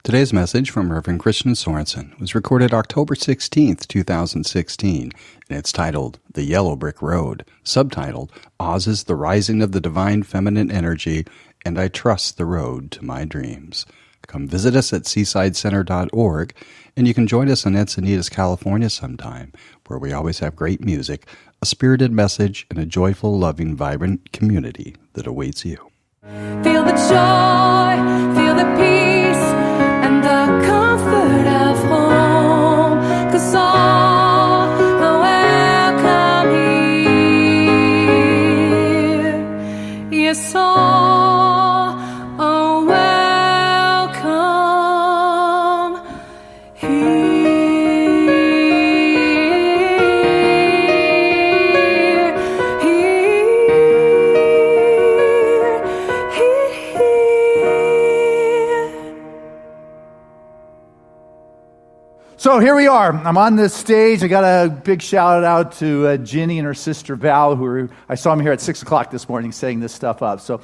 Today's message from Reverend Christian Sorensen was recorded October 16th, 2016, and it's titled, The Yellow Brick Road, subtitled, Oz is the Rising of the Divine Feminine Energy, and I Trust the Road to My Dreams. Come visit us at seasidecenter.org, and you can join us in Encinitas, California sometime, where we always have great music, a spirited message, and a joyful, loving, vibrant community that awaits you. Feel the joy, feel the peace, and the comfort of home, 'cause all are welcome here. Yes, all are welcome here. So here we are. I'm on this stage. I got a big shout out to Ginny and her sister Val, I saw them here at 6 o'clock this morning setting this stuff up. So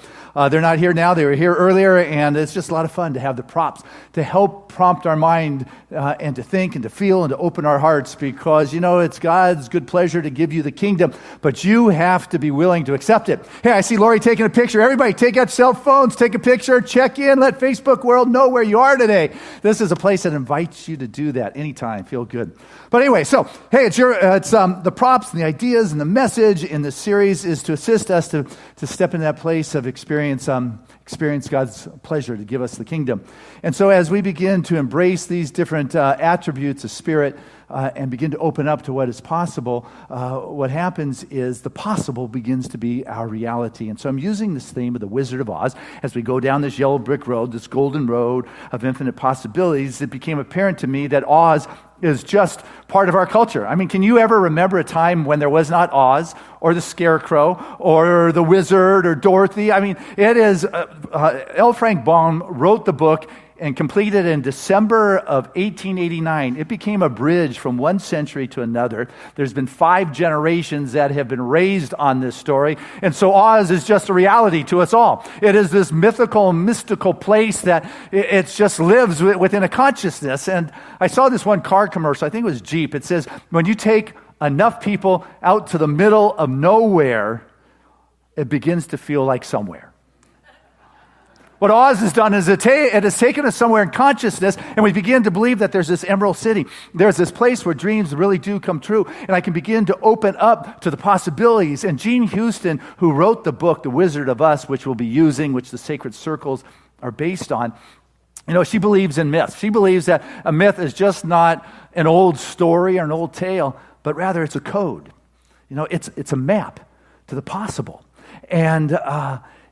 they're not here now. They were here earlier, and it's just a lot of fun to have the props to help prompt our mind and to think and to feel and to open our hearts, because, it's God's good pleasure to give you the kingdom, but you have to be willing to accept it. Hey, I see Lori taking a picture. Everybody, take out cell phones, take a picture, check in, let Facebook world know where you are today. This is a place that invites you to do that anytime. Feel good. But anyway, so hey, it's the props and the ideas and the message in this series is to assist us to step into that place of experience God's pleasure to give us the kingdom. And so as we begin to embrace these different attributes of spirit and begin to open up to what is possible, what happens is the possible begins to be our reality. And so I'm using this theme of the Wizard of Oz as we go down this yellow brick road, this golden road of infinite possibilities. It became apparent to me that Oz is just part of our culture. I mean, can you ever remember a time when there was not Oz or the Scarecrow or the Wizard or Dorothy? I mean, it is, L. Frank Baum wrote the book and completed in December of 1889. It became a bridge from one century to another. There's been 5 generations that have been raised on this story. And so Oz is just a reality to us all. It is this mythical, mystical place that it just lives within a consciousness. And I saw this one car commercial, I think it was Jeep. It says, when you take enough people out to the middle of nowhere, it begins to feel like somewhere. What Oz has done is it has taken us somewhere in consciousness, and we begin to believe that there's this Emerald City. There's this place where dreams really do come true, and I can begin to open up to the possibilities. And Jean Houston, who wrote the book, The Wizard of Us, which we'll be using, which the Sacred Circles are based on, she believes in myths. She believes that a myth is just not an old story or an old tale, but rather it's a code. It's a map to the possible. And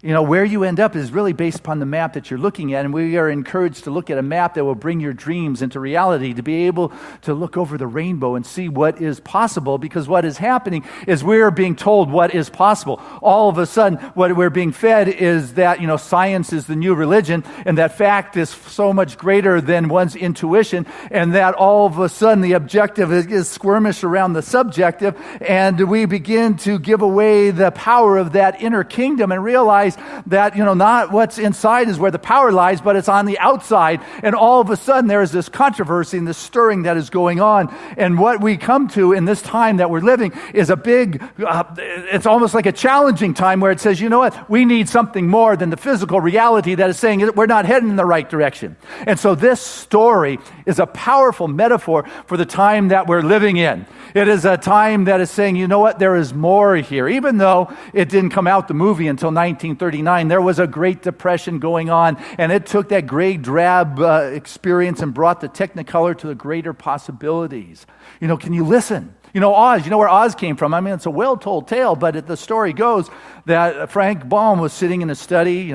where you end up is really based upon the map that you're looking at, and we are encouraged to look at a map that will bring your dreams into reality, to be able to look over the rainbow and see what is possible, because what is happening is we're being told what is possible. All of a sudden, what we're being fed is that, science is the new religion, and that fact is so much greater than one's intuition, and that all of a sudden the objective is squirmish around the subjective, and we begin to give away the power of that inner kingdom and realize that, not what's inside is where the power lies, but it's on the outside. And all of a sudden there is this controversy and this stirring that is going on. And what we come to in this time that we're living is a big, it's almost like a challenging time where it says, we need something more than the physical reality that is saying that we're not heading in the right direction. And so this story is a powerful metaphor for the time that we're living in. It is a time that is saying, there is more here. Even though it didn't come out, the movie, until 1939, there was a Great Depression going on, and it took that gray drab experience and brought the Technicolor to the greater possibilities. Can you listen? Oz, where Oz came from. I mean, it's a well-told tale, but the story goes that Frank Baum was sitting in his study,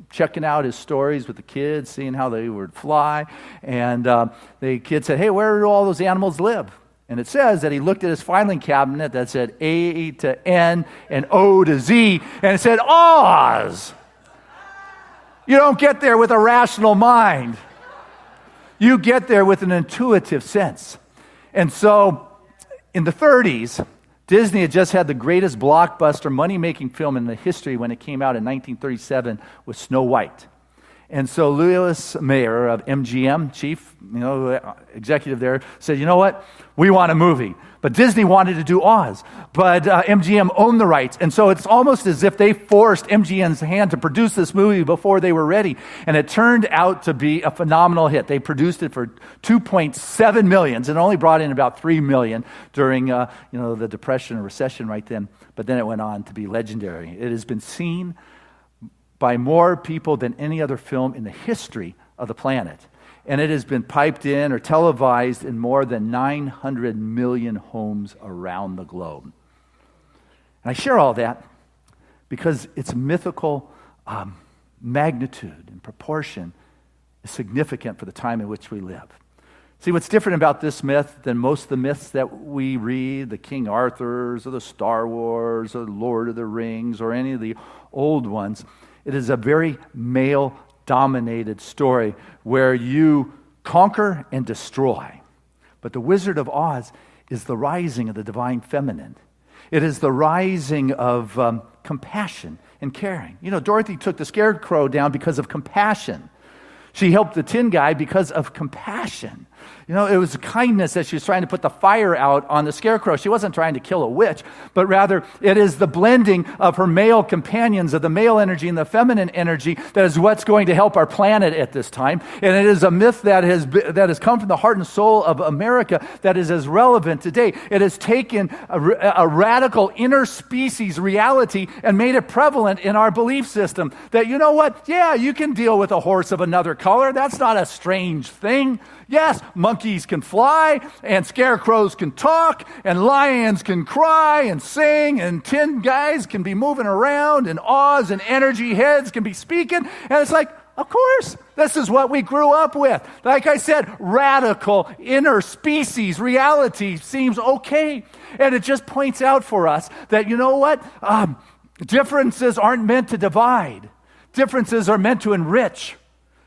checking out his stories with the kids, seeing how they would fly, and the kid said, hey, where do all those animals live? And it says that he looked at his filing cabinet that said A to N and O to Z, and it said, Oz! You don't get there with a rational mind. You get there with an intuitive sense. And so, in the 30s, Disney had just had the greatest blockbuster money-making film in the history when it came out in 1937 with Snow White. And so Louis Mayer of MGM, chief, executive there, said, you know what? We want a movie. But Disney wanted to do Oz. But MGM owned the rights. And so it's almost as if they forced MGM's hand to produce this movie before they were ready. And it turned out to be a phenomenal hit. They produced it for $2.7 million and only brought in about $3 million during the Depression or recession right then. But then it went on to be legendary. It has been seen by more people than any other film in the history of the planet. And it has been piped in or televised in more than 900 million homes around the globe. And I share all that because its mythical magnitude and proportion is significant for the time in which we live. See, what's different about this myth than most of the myths that we read, the King Arthurs or the Star Wars or the Lord of the Rings or any of the old ones, it is a very male-dominated story where you conquer and destroy. But the Wizard of Oz is the rising of the divine feminine. It is the rising of compassion and caring. Dorothy took the scarecrow down because of compassion. She helped the tin guy because of compassion. It was kindness that she was trying to put the fire out on the scarecrow. She wasn't trying to kill a witch, but rather it is the blending of her male companions, of the male energy and the feminine energy, that is what's going to help our planet at this time. And it is a myth that has come from the heart and soul of America that is as relevant today. It has taken a radical interspecies reality and made it prevalent in our belief system. That, you know what? Yeah, you can deal with a horse of another color. That's not a strange thing. Yes, monkeys can fly, and scarecrows can talk, and lions can cry and sing, and tin guys can be moving around, and Oz and energy heads can be speaking. And it's like, of course, this is what we grew up with. Like I said, radical interspecies reality seems okay. And it just points out for us that, you know what? Differences aren't meant to divide. Differences are meant to enrich.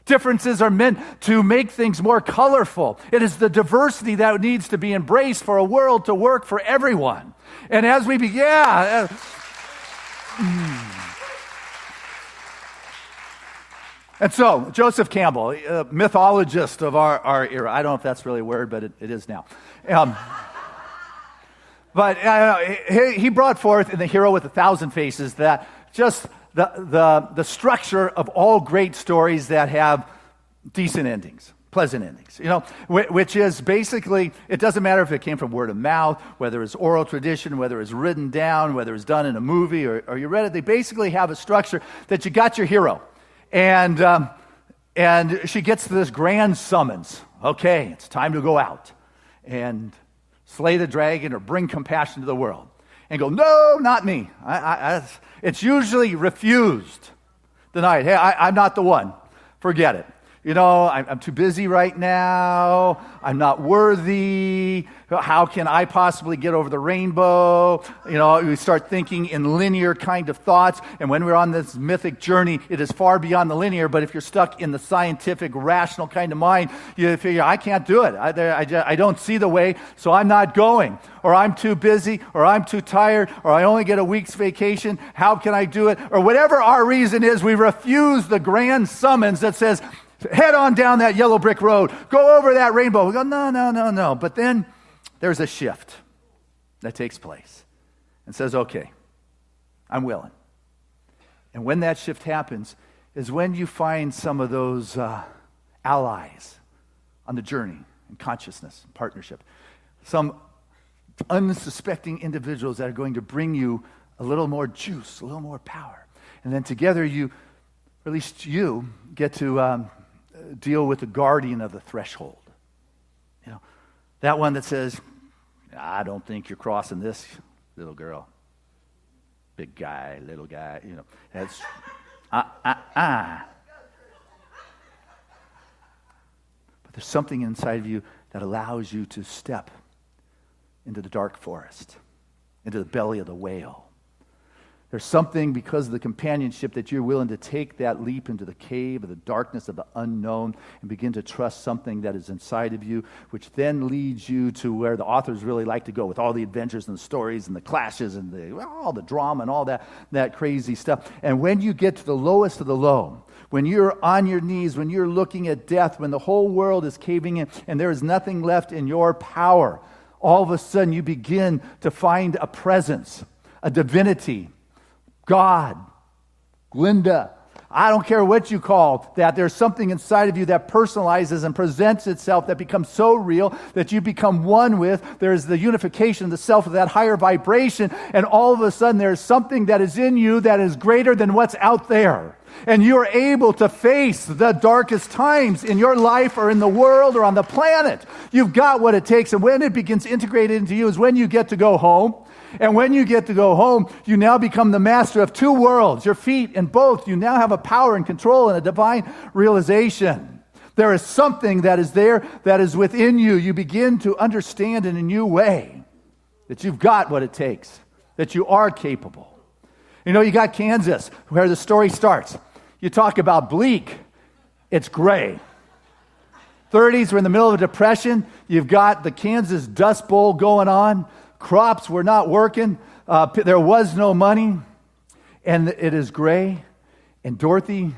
Differences are meant to make things more colorful. It is the diversity that needs to be embraced for a world to work for everyone. And as we begin, And so, Joseph Campbell, a mythologist of our era. I don't know if that's really a word, but it is now. But he brought forth in The Hero with 1,000 Faces that just the structure of all great stories that have decent endings, pleasant endings, which is basically, it doesn't matter if it came from word of mouth, whether it's oral tradition, whether it's written down, whether it's done in a movie or you read it. They basically have a structure that you got your hero. And she gets this grand summons. Okay, it's time to go out and slay the dragon or bring compassion to the world. And go, no, not me. It's usually refused, denied. Hey, I'm not the one. Forget it. I'm too busy right now. I'm not worthy. How can I possibly get over the rainbow? We start thinking in linear kind of thoughts. And when we're on this mythic journey, it is far beyond the linear. But if you're stuck in the scientific, rational kind of mind, you figure, I can't do it. I don't see the way, so I'm not going. Or I'm too busy, or I'm too tired, or I only get a week's vacation. How can I do it? Or whatever our reason is, we refuse the grand summons that says, head on down that yellow brick road. Go over that rainbow. We go, no. But then there's a shift that takes place and says, okay, I'm willing. And when that shift happens is when you find some of those allies on the journey in consciousness and partnership. Some unsuspecting individuals that are going to bring you a little more juice, a little more power. And then together you, or at least you, get to deal with the guardian of the threshold. That one that says, I don't think you're crossing this, little girl. Big guy, little guy, that's, But there's something inside of you that allows you to step into the dark forest, into the belly of the whale, There's something because of the companionship that you're willing to take that leap into the cave of the darkness of the unknown and begin to trust something that is inside of you, which then leads you to where the authors really like to go with all the adventures and the stories and the clashes and all the drama and all that crazy stuff. And when you get to the lowest of the low, when you're on your knees, when you're looking at death, when the whole world is caving in and there is nothing left in your power, all of a sudden you begin to find a presence, a divinity, God, Glinda, I don't care what you call that. There's something inside of you that personalizes and presents itself that becomes so real that you become one with. There's the unification of the self of that higher vibration, and all of a sudden there's something that is in you that is greater than what's out there. And you're able to face the darkest times in your life or in the world or on the planet. You've got what it takes, and when it begins integrated into you is when you get to go home. And when you get to go home, you now become the master of two worlds, your feet in both. You now have a power and control and a divine realization. There is something that is there that is within you. You begin to understand in a new way that you've got what it takes, that you are capable. You know, you got Kansas, where the story starts. You talk about bleak, it's gray. 30s, we're in the middle of a depression. You've got the Kansas Dust Bowl going on. Crops were not working. There was no money. And it is gray. And Dorothy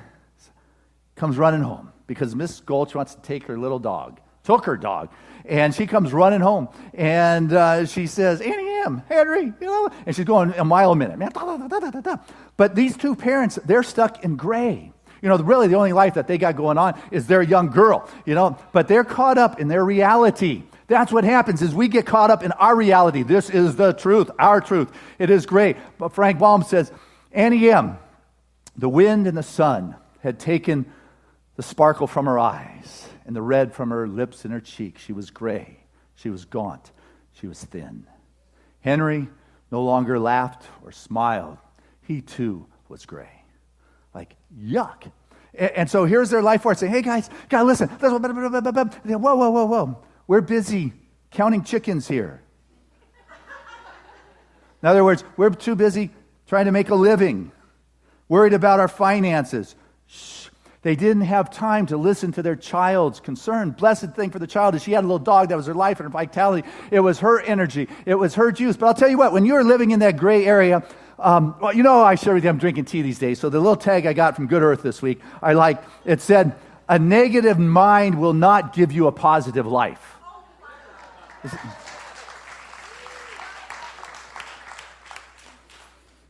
comes running home because Miss Gulch wants to take her little dog. Took her dog. And she comes running home. And she says, Annie M., Henry, you know. And she's going a mile a minute. But these two parents, they're stuck in gray. You know, really the only life that they got going on is their young girl, you know. But they're caught up in their reality. That's what happens is we get caught up in our reality. This is the truth, our truth. It is great. But Frank Baum says, Annie M., the wind and the sun had taken the sparkle from her eyes and the red from her lips and her cheeks. She was gray. She was gaunt. She was thin. Henry no longer laughed or smiled. He too was gray. Like, yuck. And so here's their life force saying, hey guys, listen. Whoa. We're busy counting chickens here. In other words, we're too busy trying to make a living, worried about our finances. Shh. They didn't have time to listen to their child's concern. Blessed thing for the child is she had a little dog that was her life and her vitality. It was her energy. It was her juice. But I'll tell you what, when you're living in that gray area, well, you know, I share with you, I'm drinking tea these days. So the little tag I got from Good Earth this week, it said, a negative mind will not give you a positive life.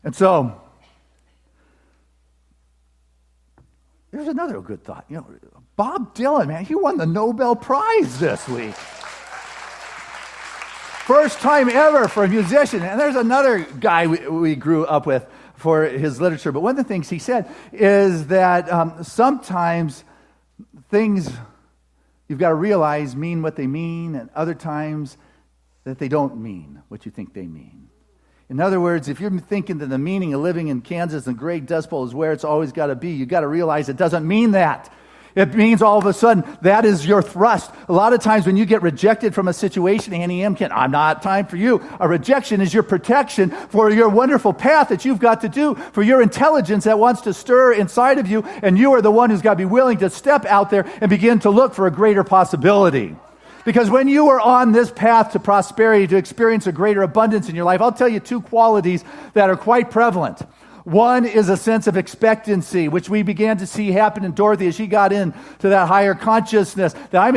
And so, here's another good thought. You know, Bob Dylan, man, he won the Nobel Prize this week. First time ever for a musician. And there's another guy we grew up with for his literature. But one of the things he said is that sometimes things you've got to realize mean what they mean, and other times that they don't mean what you think they mean. In other words, if you're thinking that the meaning of living in Kansas and Great Dust Bowl is where it's always got to be, you've got to realize it doesn't mean that. It means all of a sudden that is your thrust. A lot of times when you get rejected from a situation, Annie M. I'm not time for you. A rejection is your protection for your wonderful path that you've got to do, for your intelligence that wants to stir inside of you, and you are the one who's got to be willing to step out there and begin to look for a greater possibility. Because when you are on this path to prosperity, to experience a greater abundance in your life, I'll tell you two qualities that are quite prevalent. One is a sense of expectancy, which we began to see happen in Dorothy as she got into that higher consciousness, that I'm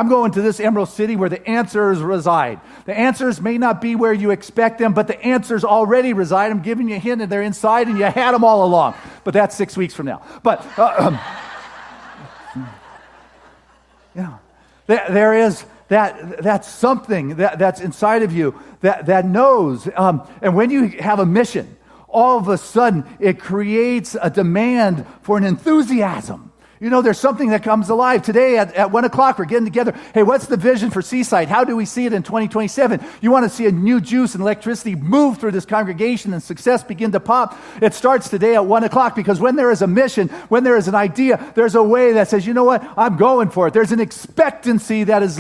going to this Emerald City where the answers reside. The answers may not be where you expect them, but the answers already reside. I'm giving you a hint that they're inside and you had them all along. But that's 6 weeks from now. But, there is that's something that's inside of you that knows. And when you have a mission, all of a sudden, it creates a demand for an enthusiasm. You know, there's something that comes alive. Today at 1 o'clock, we're getting together. Hey, what's the vision for Seaside? How do we see it in 2027? You want to see a new juice and electricity move through this congregation and success begin to pop? It starts today at 1 o'clock because when there is a mission, when there is an idea, there's a way that says, you know what, I'm going for it. There's an expectancy that is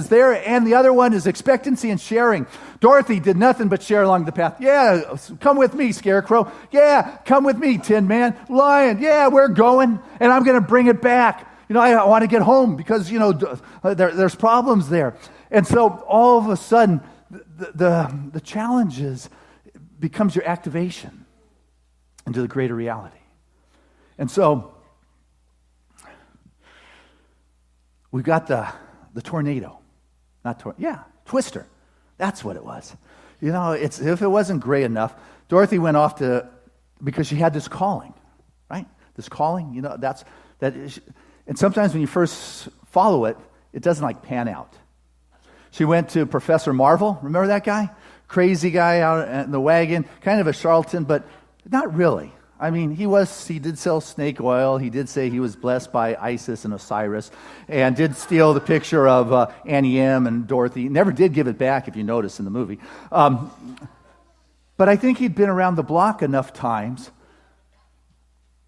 there, and the other one is expectancy and sharing. Dorothy did nothing but share along the path. Yeah, come with me, Scarecrow. Yeah, come with me, Tin Man. Lion, yeah, we're going, and I'm going to bring it back. I want to get home because, there's problems there. And so all of a sudden, the challenges becomes your activation into the greater reality. And so we've got the tornado. Twister. That's what it was. If it wasn't gray enough, Dorothy went off because she had this calling, right? This calling, and sometimes when you first follow it, it doesn't like pan out. She went to Professor Marvel. Remember that guy? Crazy guy out in the wagon, kind of a charlatan, but not really. I mean, he did sell snake oil. He did say he was blessed by Isis and Osiris, and did steal the picture of Annie M. and Dorothy. Never did give it back, if you notice in the movie. But I think he'd been around the block enough times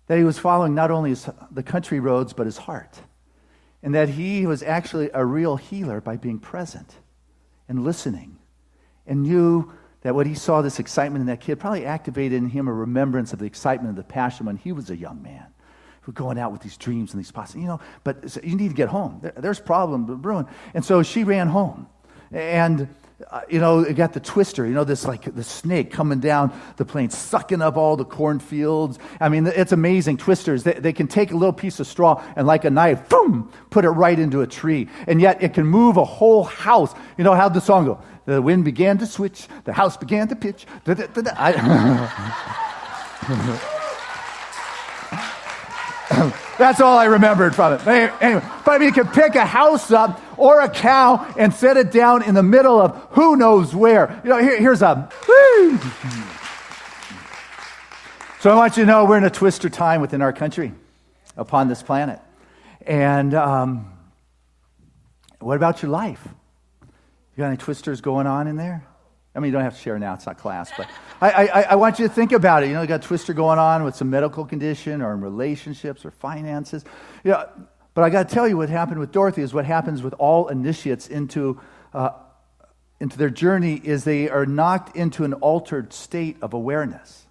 that he was following not only the country roads, but his heart. And that he was actually a real healer by being present and listening, and knew that what he saw, this excitement in that kid, probably activated in him a remembrance of the excitement and the passion when he was a young man, who going out with these dreams and these possibilities. But you need to get home. There's problem brewing. And so she ran home. And, it got the twister, this like the snake coming down the plain, sucking up all the cornfields. I mean, it's amazing. Twisters, they can take a little piece of straw and like a knife, boom, put it right into a tree. And yet it can move a whole house. How'd the song go? The wind began to switch, the house began to pitch. That's all I remembered from it. Anyway, but you can pick a house up or a cow and set it down in the middle of who knows where. Here's a... Woo! So I want you to know we're in a twister time within our country, upon this planet. And what about your life? You got any twisters going on in there? I mean, you don't have to share now. It's not class. But I want you to think about it. You got a twister going on with some medical condition or in relationships or finances. But I got to tell you what happened with Dorothy is what happens with all initiates into their journey is they are knocked into an altered state of awareness.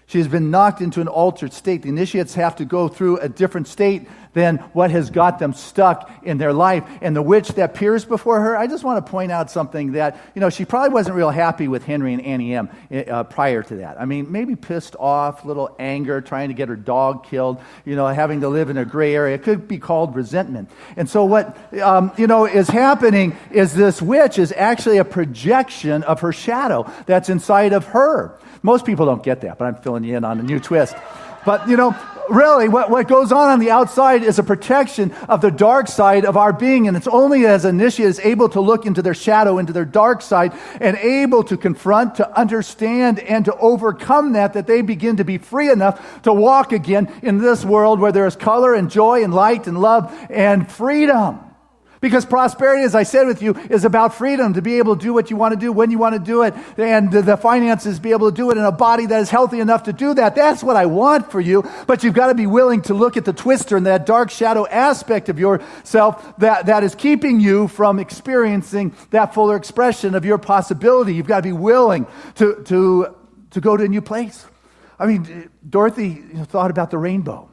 She has been knocked into an altered state. The initiates have to go through a different state than what has got them stuck in their life. And the witch that appears before her, I just want to point out something that, she probably wasn't real happy with Henry and Annie M. Prior to that. I mean, maybe pissed off, little anger, trying to get her dog killed, having to live in a gray area. It could be called resentment. And so what, is happening is this witch is actually a projection of her shadow that's inside of her. Most people don't get that, but I'm filling you in on a new twist. But, really, what goes on the outside is a protection of the dark side of our being, and it's only as an initiate is able to look into their shadow, into their dark side, and able to confront, to understand, and to overcome that they begin to be free enough to walk again in this world where there is color and joy and light and love and freedom. Because prosperity, as I said with you, is about freedom to be able to do what you want to do when you want to do it, and the finances be able to do it in a body that is healthy enough to do that. That's what I want for you, but you've got to be willing to look at the twister and that dark shadow aspect of yourself that is keeping you from experiencing that fuller expression of your possibility. You've got to be willing to go to a new place. I mean, Dorothy thought about the rainbow.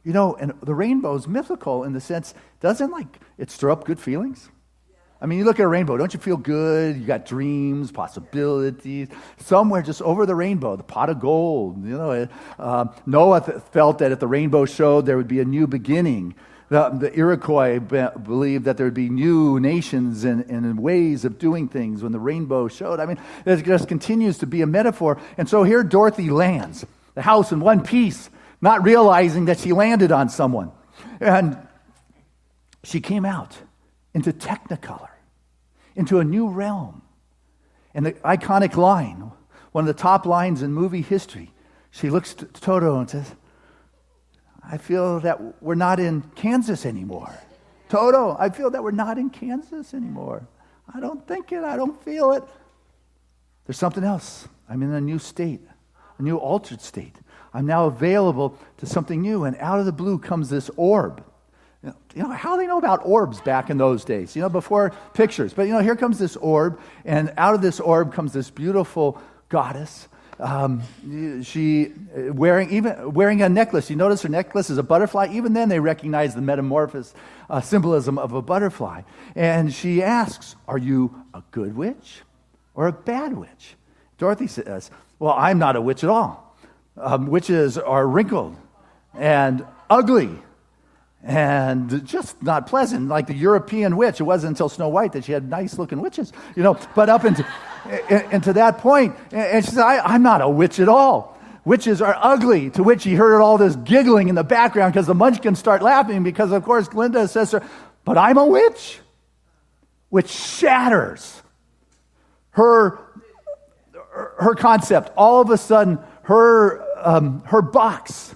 And the rainbow is mythical in the sense, doesn't it stir up good feelings? I mean, you look at a rainbow, don't you feel good? You got dreams, possibilities. Somewhere just over the rainbow, the pot of gold. Noah felt that if the rainbow showed, there would be a new beginning. The Iroquois believed that there would be new nations and ways of doing things when the rainbow showed. I mean, it just continues to be a metaphor. And so here Dorothy lands, the house in one piece, not realizing that she landed on someone. And she came out into Technicolor, into a new realm. And the iconic line, one of the top lines in movie history, she looks to Toto and says, I feel that we're not in Kansas anymore. Toto, I feel that we're not in Kansas anymore. I don't think it. I don't feel it. There's something else. I'm in a new state, a new altered state. I'm now available to something new. And out of the blue comes this orb. how do they know about orbs back in those days, before pictures? But, here comes this orb, and out of this orb comes this beautiful goddess. She wearing a necklace. You notice her necklace is a butterfly. Even then, they recognize the metamorphosis symbolism of a butterfly. And she asks, "Are you a good witch or a bad witch?" Dorothy says, "Well, I'm not a witch at all. Witches are wrinkled and ugly and just not pleasant, like the European witch. It wasn't until Snow White that she had nice-looking witches, But up into that point, and she said, I'm not a witch at all. Witches are ugly." To which he heard all this giggling in the background because the munchkins start laughing because, of course, Glinda says to her, "But I'm a witch," which shatters her concept. All of a sudden, her box,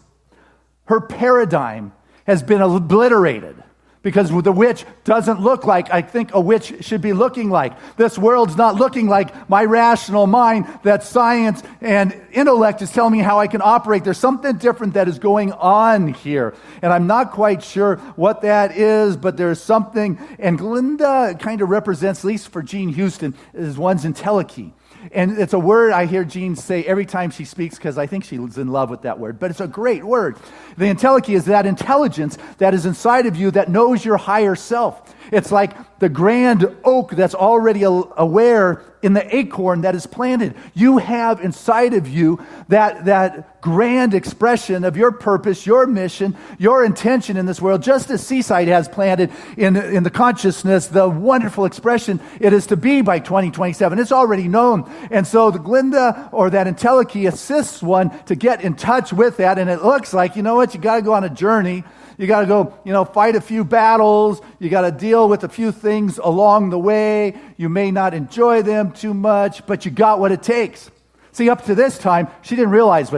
her paradigm has been obliterated because the witch doesn't look like I think a witch should be looking like. This world's not looking like my rational mind that science and intellect is telling me how I can operate. There's something different that is going on here. And I'm not quite sure what that is, but there's something. And Glinda kind of represents, at least for Jean Houston, is one's entelechy. And it's a word I hear Jean say every time she speaks because I think she's in love with that word. But it's a great word. The entelechy is that intelligence that is inside of you that knows your higher self. It's like the grand oak that's already aware in the acorn that is planted. You have inside of you that grand expression of your purpose, your mission, your intention in this world, just as Seaside has planted in the consciousness, the wonderful expression it is to be by 2027. It's already known. And so the Glinda, or that entelechy, assists one to get in touch with that. And it looks like, you got to go on a journey. You got to go, fight a few battles. You got to deal with a few things along the way. You may not enjoy them too much, but you got what it takes. See, up to this time, she didn't realize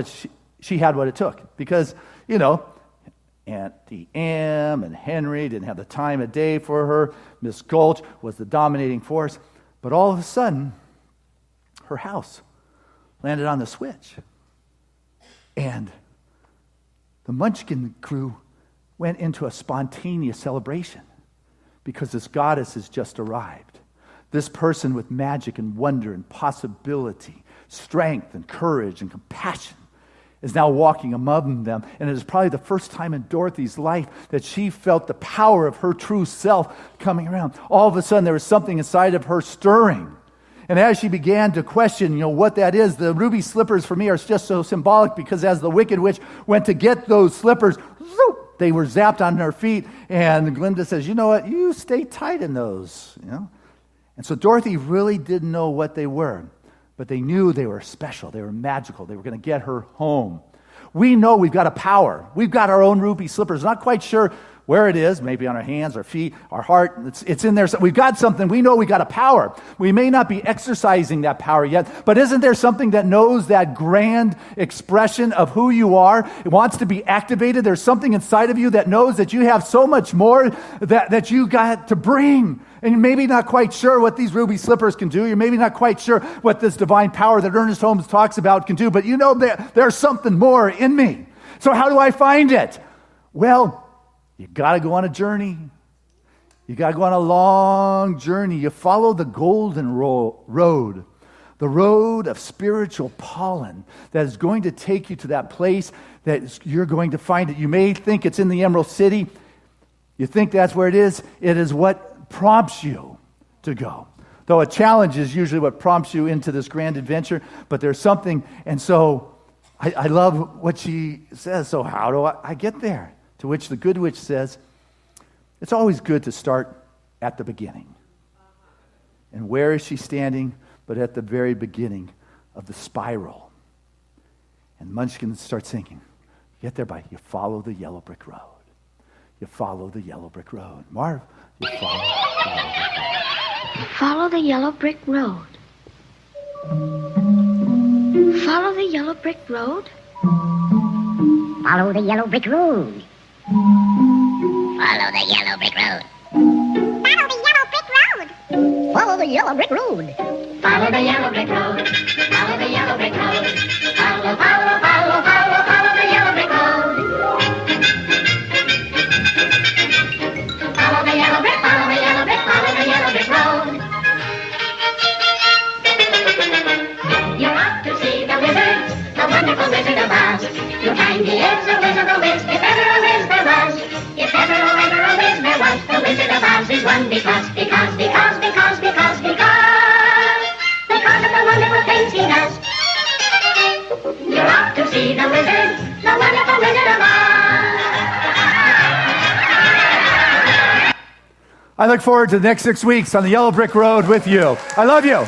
she had what it took because, Auntie Em and Henry didn't have the time of day for her. Miss Gulch was the dominating force. But all of a sudden, her house landed on the switch. And the Munchkin crew went into a spontaneous celebration because this goddess has just arrived. This person with magic and wonder and possibility, strength and courage and compassion is now walking among them. And it is probably the first time in Dorothy's life that she felt the power of her true self coming around. All of a sudden, there was something inside of her stirring. And as she began to question, what that is, the ruby slippers for me are just so symbolic because as the Wicked Witch went to get those slippers, they were zapped on her feet, and Glinda says, "You know what? You stay tight in those." And so Dorothy really didn't know what they were, but they knew they were special. They were magical. They were going to get her home. We know we've got a power. We've got our own ruby slippers. Not quite sure where it is, maybe on our hands, our feet, our heart. It's in there. So we've got something. We know we got a power. We may not be exercising that power yet, but isn't there something that knows that grand expression of who you are? It wants to be activated. There's something inside of you that knows that you have so much more that you got to bring. And you're maybe not quite sure what these ruby slippers can do. You're maybe not quite sure what this divine power that Ernest Holmes talks about can do, but there's something more in me. So how do I find it? Well, you got to go on a journey. You got to go on a long journey. You follow the golden road, the road of spiritual pollen that is going to take you to that place that you're going to find it. You may think it's in the Emerald City. You think that's where it is. It is what prompts you to go. Though a challenge is usually what prompts you into this grand adventure, but there's something. And so I love what she says. So how do I get there? To which the Good Witch says, it's always good to start at the beginning. And where is she standing? But at the very beginning of the spiral. And Munchkin starts singing. Get there by, you follow the yellow brick road. You follow the yellow brick road. Marv, you follow the yellow brick road. Follow the yellow brick road. Follow the yellow brick road. Follow the yellow brick road. Follow the yellow brick road. Follow the yellow brick road. Follow the yellow brick road. Follow the yellow brick road. Follow the yellow brick road. is a wizard of Wiz, if ever a Wiz there was. If ever a Wiz there was, the Wizard of Oz is one because of the wonderful things he does. You're off to see the wizard, the wonderful Wizard of Oz. I look forward to the next 6 weeks on the Yellow Brick Road with you. I love you.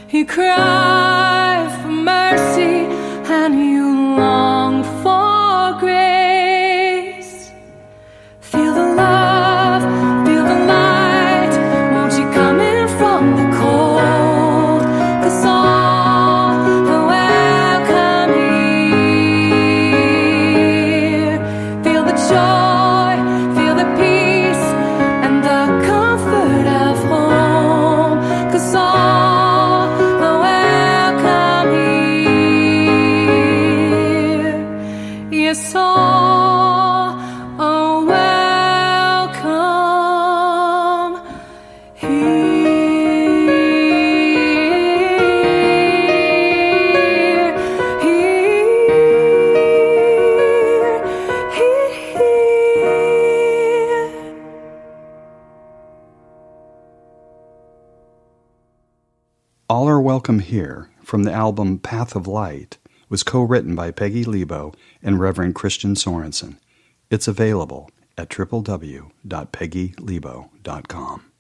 You cry for mercy and you long for grace. Feel the love, feel the light. Won't you come in from the cold? 'Cause all are welcome here. Feel the joy, feel the peace, and the comfort of home. 'Cause all are welcome Welcome Here, from the album Path of Light, was co-written by Peggy Lebo and Reverend Christian Sorensen. It's available at www.peggylebo.com.